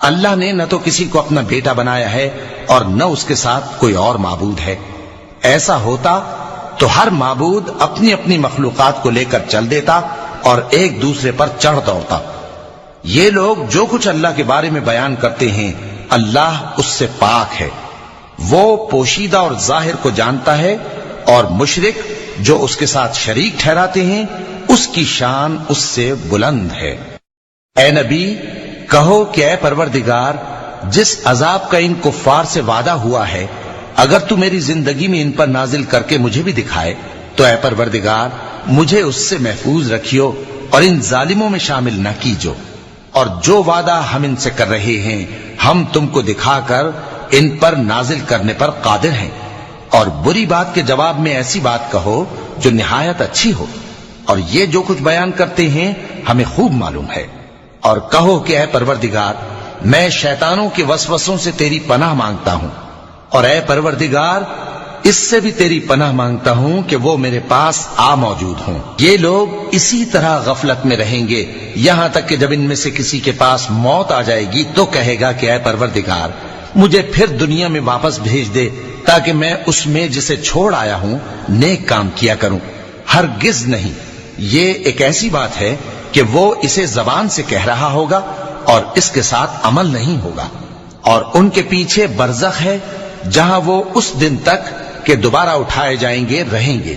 اللہ نے نہ تو کسی کو اپنا بیٹا بنایا ہے اور نہ اس کے ساتھ کوئی اور معبود ہے۔ ایسا ہوتا تو ہر معبود اپنی اپنی مخلوقات کو لے کر چل دیتا اور ایک دوسرے پر چڑھ دوڑتا۔ یہ لوگ جو کچھ اللہ کے بارے میں بیان کرتے ہیں اللہ اس سے پاک ہے، وہ پوشیدہ اور ظاہر کو جانتا ہے، اور مشرک جو اس کے ساتھ شریک ٹھہراتے ہیں اس کی شان اس سے بلند ہے۔ اے نبی کہو کہ اے پروردگار، جس عذاب کا ان کفار سے وعدہ ہوا ہے اگر تو میری زندگی میں ان پر نازل کر کے مجھے بھی دکھائے تو اے پروردگار مجھے اس سے محفوظ رکھیو اور ان ظالموں میں شامل نہ کیجو، اور جو وعدہ ہم ان سے کر رہے ہیں ہم تم کو دکھا کر ان پر نازل کرنے پر قادر ہیں، اور بری بات کے جواب میں ایسی بات کہو جو نہایت اچھی ہو، اور یہ جو کچھ بیان کرتے ہیں ہمیں خوب معلوم ہے۔ اور کہو کہ اے پروردگار میں شیطانوں کے وسوسوں سے تیری پناہ مانگتا ہوں، اور اے پروردگار اس سے بھی تیری پناہ مانگتا ہوں کہ وہ میرے پاس آ موجود ہوں۔ یہ لوگ اسی طرح غفلت میں رہیں گے یہاں تک کہ جب ان میں سے کسی کے پاس موت آ جائے گی تو کہے گا کہ اے پروردگار مجھے پھر دنیا میں واپس بھیج دے تاکہ میں اس میں جسے چھوڑ آیا ہوں نیک کام کیا کروں۔ ہرگز نہیں، یہ ایک ایسی بات ہے کہ وہ اسے زبان سے کہہ رہا ہوگا اور اس کے ساتھ عمل نہیں ہوگا، اور ان کے پیچھے برزخ ہے جہاں وہ اس دن تک کہ دوبارہ اٹھائے جائیں گے رہیں گے۔